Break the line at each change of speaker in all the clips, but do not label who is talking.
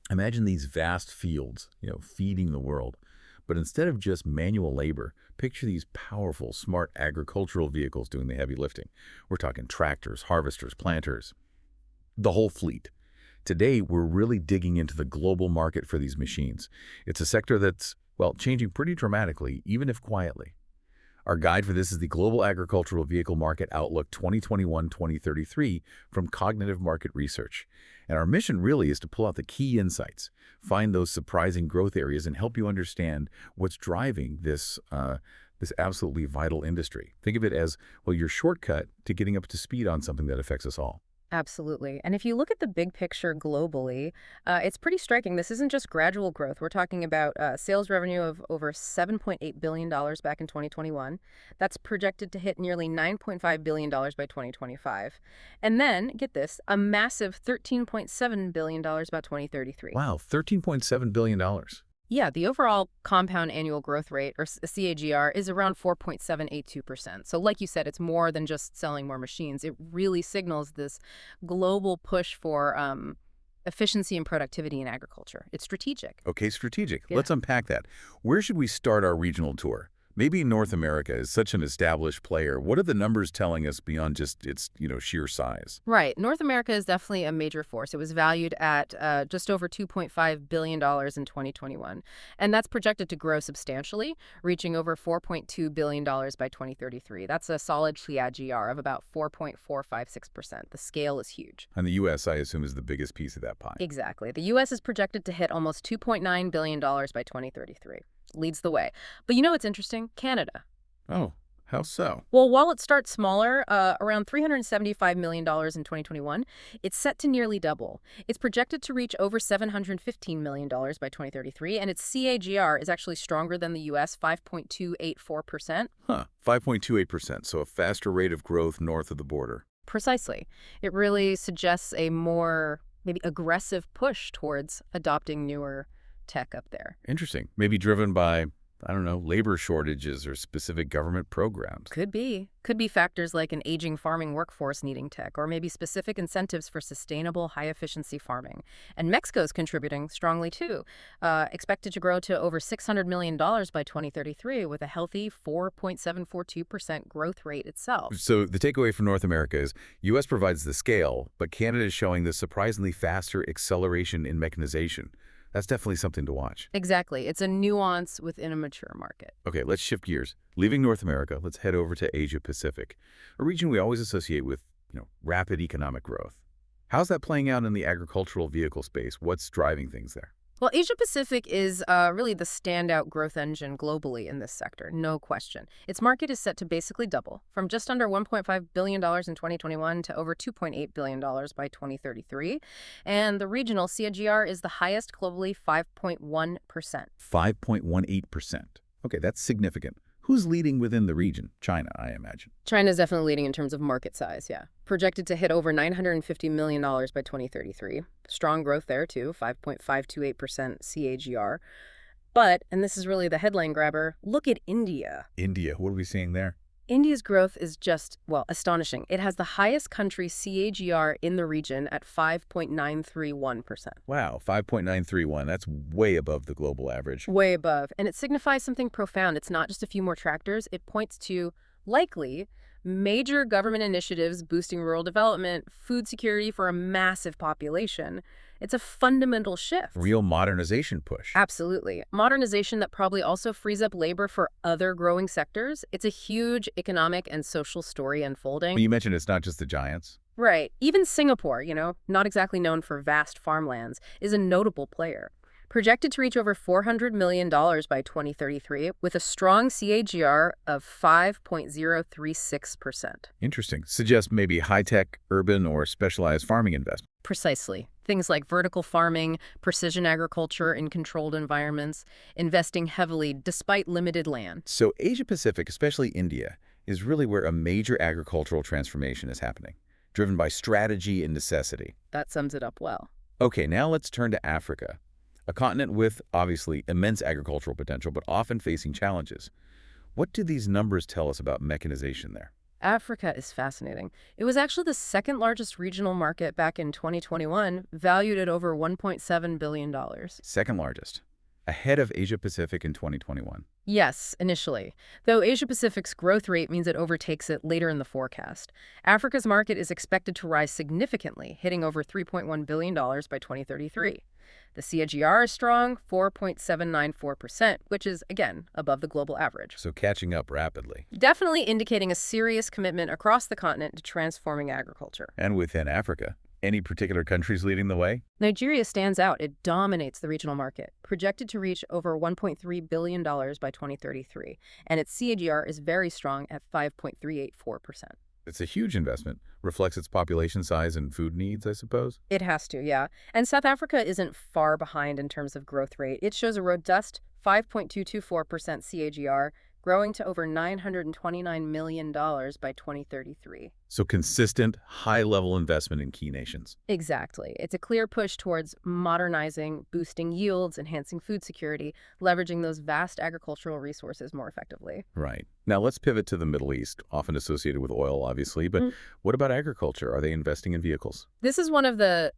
Imagine these vast fields, feeding the world. But instead of just manual labor, picture these powerful, smart agricultural vehicles doing the heavy lifting. We're talking tractors, harvesters, planters, the whole fleet. Today, we're really digging into the global market for these machines. It's a sector that's, well, changing pretty dramatically, even if quietly. Our guide for this is the Global Agricultural Vehicle Market Outlook 2021-2033 from Cognitive Market Research. And our mission really is to pull out the key insights, find those surprising growth areas, and help you understand what's driving this absolutely vital industry. Think of it as, well, your shortcut to getting up to speed on something that affects us all.
Absolutely. And if you look at the big picture globally, it's pretty striking. This isn't just gradual growth. We're talking about sales revenue of over $7.8 billion back in 2021. That's projected to hit nearly $9.5 billion by 2025. And then, get this, a massive $13.7 billion by 2033.
Wow, $13.7 billion.
Yeah, the overall compound annual growth rate, or CAGR, is around 4.782%. So like you said, it's more than just selling more machines. It really signals this global push for efficiency and productivity in agriculture. It's strategic.
Okay, strategic.
Yeah.
Let's unpack that. Where should we start our regional tour? Maybe North America is such an established player. What are the numbers telling us beyond just its, sheer size?
Right. North America is definitely a major force. It was valued at just over $2.5 billion in 2021. And that's projected to grow substantially, reaching over $4.2 billion by 2033. That's a solid CAGR of about 4.456%. The scale is huge.
And the U.S., I assume, is the biggest piece of that pie.
Exactly. The U.S. is projected to hit almost $2.9 billion by 2033. Leads the way. But you know what's interesting? Canada.
Oh, how so?
Well, while it starts smaller, around $375 million in 2021, it's set to nearly double. It's projected to reach over $715 million by 2033, and its CAGR is actually stronger than the U.S., 5.284%.
Huh, 5.28%, so a faster rate of growth north of the border.
Precisely. It really suggests a more, maybe aggressive push towards adopting newer tech up there.
Interesting. Maybe driven by, I don't know, labor shortages or specific government programs.
Could be. Could be factors like an aging farming workforce needing tech, or maybe specific incentives for sustainable, high-efficiency farming. And Mexico's contributing strongly, too, expected to grow to over $600 million by 2033 with a healthy 4.742% growth rate itself.
So the takeaway for North America is U.S. provides the scale, but Canada is showing the surprisingly faster acceleration in mechanization. That's definitely something to watch.
Exactly. It's a nuance within a mature market.
Okay, let's shift gears. Leaving North America, let's head over to Asia Pacific, a region we always associate with, rapid economic growth. How's that playing out in the agricultural vehicle space? What's driving things there?
Well, Asia-Pacific is really the standout growth engine globally in this sector, no question. Its market is set to basically double, from just under $1.5 billion in 2021 to over $2.8 billion by 2033. And the regional CAGR is the highest globally, 5.1%.
5.18%. Okay, that's significant. Who's leading within the region? China, I imagine.
China's definitely leading in terms of market size, yeah. Projected to hit over $950 million by 2033. Strong growth there, too, 5.528% CAGR. But, and this is really the headline grabber, look at India.
India, what are we seeing there?
India's growth is just, well, astonishing. It has the highest country CAGR in the region at 5.931%.
Wow, 5.931. That's way above the global average.
Way above. And it signifies something profound. It's not just a few more tractors. It points to, likely, major government initiatives boosting rural development, food security for a massive population. It's a fundamental shift.
Real modernization push.
Absolutely. Modernization that probably also frees up labor for other growing sectors. It's a huge economic and social story unfolding.
Well, you mentioned it's not just the giants.
Right. Even Singapore, not exactly known for vast farmlands, is a notable player. Projected to reach over $400 million by 2033 with a strong CAGR of 5.036%.
Interesting. Suggests maybe high-tech, urban, or specialized farming investment.
Precisely. Things like vertical farming, precision agriculture in controlled environments, investing heavily despite limited land.
So Asia-Pacific, especially India, is really where a major agricultural transformation is happening, driven by strategy and necessity.
That sums it up well.
Okay, now let's turn to Africa, a continent with, obviously, immense agricultural potential, but often facing challenges. What do these numbers tell us about mechanization there?
Africa is fascinating. It was actually the second largest regional market back in 2021, valued at over $1.7 billion.
Second largest, ahead of Asia-Pacific in 2021.
Yes, initially. Though Asia-Pacic's growth rate means it overtakes it later in the forecast. Africa's market is expected to rise significantly, hitting over $3.1 billion by 2033. The CAGR is strong, 4.794%, which is, again, above the global average.
So catching up rapidly.
Definitely indicating a serious commitment across the continent to transforming agriculture.
And within Africa, any particular countries leading the way?
Nigeria stands out. It dominates the regional market, projected to reach over $1.3 billion by 2033, and its CAGR is very strong at 5.384%.
It's a huge investment. Reflects its population size and food needs, I suppose?
It has to, yeah. And South Africa isn't far behind in terms of growth rate. It shows a robust 5.224% CAGR, growing to over $929 million by 2033.
So consistent, high-level investment in key nations.
Exactly. It's a clear push towards modernizing, boosting yields, enhancing food security, leveraging those vast agricultural resources more effectively.
Right. Now let's pivot to the Middle East, often associated with oil, obviously. But what about agriculture? Are they investing in vehicles?
This is one of the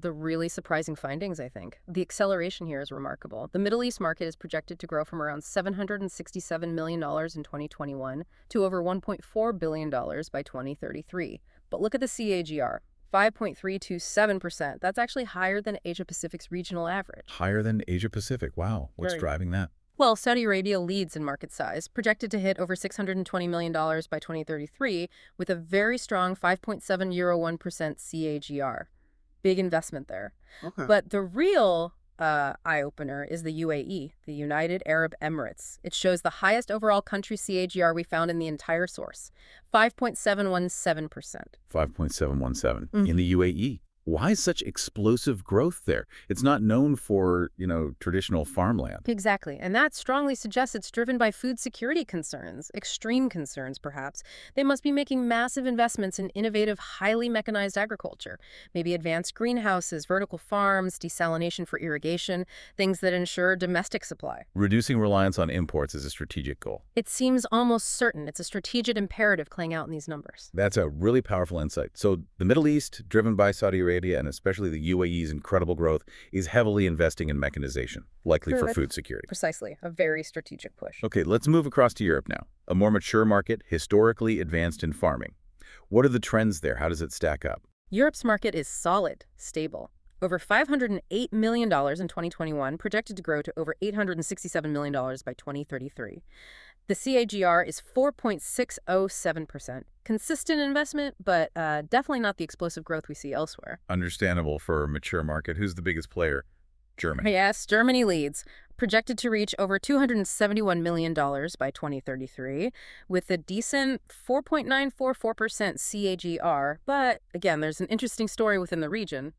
really surprising findings, I think. The acceleration here is remarkable. The Middle East market is projected to grow from around $767 million in 2021 to over $1.4 billion by 2033. But look at the CAGR. 5.327%. That's actually higher than Asia-Pacific's regional average.
Higher than Asia-Pacific. Wow. What's driving that?
Well, Saudi Arabia leads in market size, projected to hit over $620 million by 2033, with a very strong 5.701% CAGR. Big investment there.
Okay.
But the real eye-opener is the UAE, the United Arab Emirates. It shows the highest overall country CAGR we found in the entire source, 5.717%.
5.717 in the UAE. Why such explosive growth there? It's not known for, traditional farmland.
Exactly. And that strongly suggests it's driven by food security concerns, extreme concerns, perhaps. They must be making massive investments in innovative, highly mechanized agriculture, maybe advanced greenhouses, vertical farms, desalination for irrigation, things that ensure domestic supply.
Reducing reliance on imports is a strategic goal.
It seems almost certain it's a strategic imperative playing out in these numbers.
That's a really powerful insight. So the Middle East, driven by Saudi Arabia, and especially the UAE's incredible growth, is heavily investing in mechanization, likely for food security.
Precisely. A very strategic push.
Okay, let's move across to Europe now. A more mature market, historically advanced in farming. What are the trends there? How does it stack up?
Europe's market is solid, stable. Over $508 million in 2021, projected to grow to over $867 million by 2033. The CAGR is 4.607%. Consistent investment, but definitely not the explosive growth we see elsewhere.
Understandable for a mature market. Who's the biggest player? Germany.
Yes, Germany leads, projected to reach over $271 million by 2033, with a decent 4.944% CAGR. But again, there's an interesting story within the region.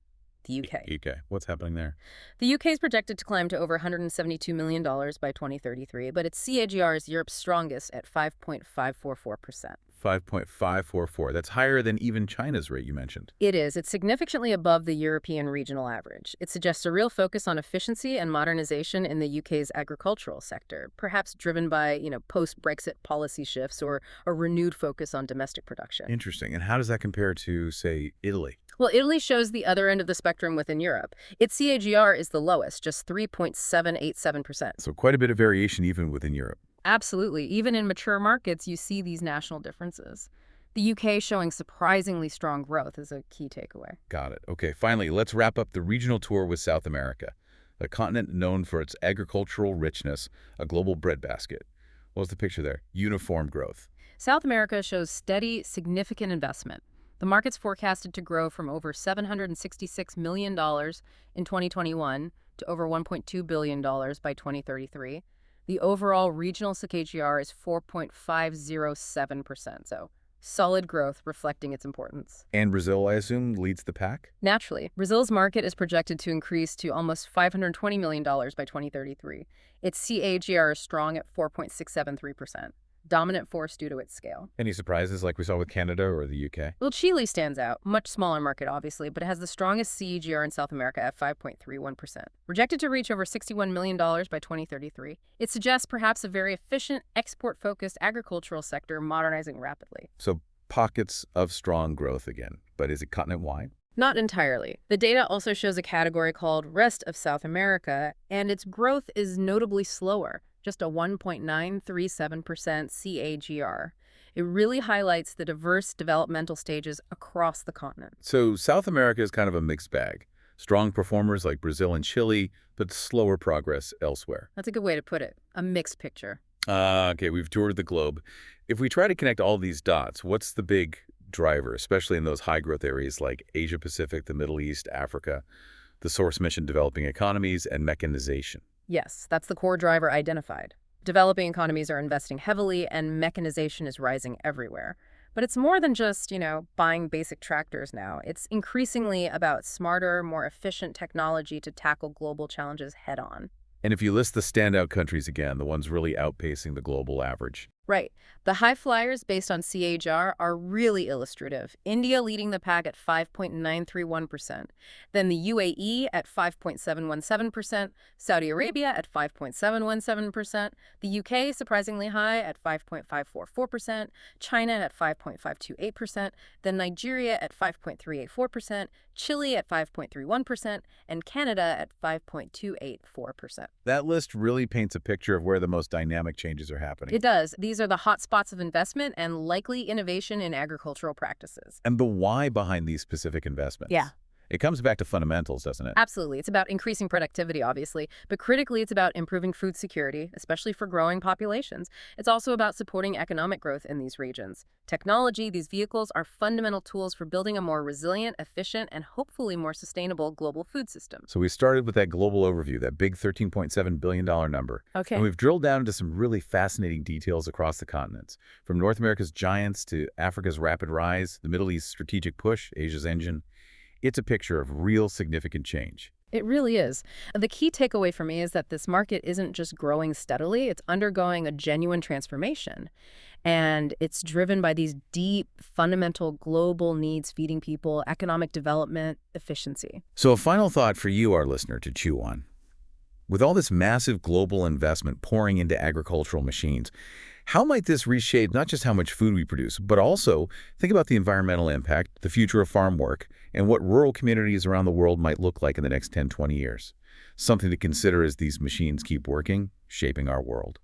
The UK.
UK. What's happening there?
The UK is projected to climb to over $172 million by 2033, but its CAGR is Europe's strongest at 5.544%.
5.544. That's higher than even China's rate you mentioned.
It is. It's significantly above the European regional average. It suggests a real focus on efficiency and modernization in the UK's agricultural sector, perhaps driven by, post-Brexit policy shifts or a renewed focus on domestic production.
Interesting. And how does that compare to, say, Italy?
Well, Italy shows the other end of the spectrum within Europe. Its CAGR is the lowest, just 3.787%.
So quite a bit of variation even within Europe.
Absolutely. Even in mature markets, you see these national differences. The UK showing surprisingly strong growth is a key takeaway.
Got it. Okay, finally, let's wrap up the regional tour with South America, a continent known for its agricultural richness, a global breadbasket. What's the picture there? Uniform growth.
South America shows steady, significant investment. The market's forecasted to grow from over $766 million in 2021 to over $1.2 billion by 2033. The overall regional CAGR is 4.507%, so solid growth reflecting its importance.
And Brazil, I assume, leads the pack?
Naturally, Brazil's market is projected to increase to almost $520 million by 2033. Its CAGR is strong at 4.673%. dominant force due to its scale.
Any surprises like we saw with Canada or the UK?
Well, Chile stands out, much smaller market, obviously, but it has the strongest CAGR in South America at 5.31%. Projected to reach over $61 million by 2033, it suggests perhaps a very efficient, export-focused agricultural sector modernizing rapidly.
So pockets of strong growth again, but is it continent-wide?
Not entirely. The data also shows a category called Rest of South America, and its growth is notably slower, just a 1.937% CAGR. It really highlights the diverse developmental stages across the continent.
So South America is kind of a mixed bag. Strong performers like Brazil and Chile, but slower progress elsewhere.
That's a good way to put it. A mixed picture.
Okay, we've toured the globe. If we try to connect all these dots, what's the big driver, especially in those high-growth areas like Asia-Pacific, the Middle East, Africa, the source mission developing economies, and mechanization?
Yes, that's the core driver identified. Developing economies are investing heavily, and mechanization is rising everywhere. But it's more than just, buying basic tractors now. It's increasingly about smarter, more efficient technology to tackle global challenges head-on.
And if you list the standout countries again, the ones really outpacing the global average.
Right. The high flyers based on CAGR are really illustrative. India leading the pack at 5.931%. Then the UAE at 5.717%, Saudi Arabia at 5.717%, the UK surprisingly high at 5.544%, China at 5.528%, then Nigeria at 5.384%, Chile at 5.31%, and Canada at 5.284%.
That list really paints a picture of where the most dynamic changes are happening.
It does. These are the hot spots of investment and likely innovation in agricultural practices.
And the why behind these specific investments.
Yeah.
It comes back to fundamentals, doesn't it?
Absolutely. It's about increasing productivity, obviously, but critically, it's about improving food security, especially for growing populations. It's also about supporting economic growth in these regions. Technology, these vehicles are fundamental tools for building a more resilient, efficient, and hopefully more sustainable global food system.
So we started with that global overview, that big $13.7 billion number.
Okay.
And we've drilled down into some really fascinating details across the continents, from North America's giants to Africa's rapid rise, the Middle East's strategic push, Asia's engine. It's a picture of real significant change.
It really is. The key takeaway for me is that this market isn't just growing steadily, it's undergoing a genuine transformation. And it's driven by these deep, fundamental global needs feeding people, economic development, efficiency.
So a final thought for you, our listener, to chew on. With all this massive global investment pouring into agricultural machines, how might this reshape not just how much food we produce, but also think about the environmental impact, the future of farm work, and what rural communities around the world might look like in the next 10, 20 years? Something to consider as these machines keep working, shaping our world.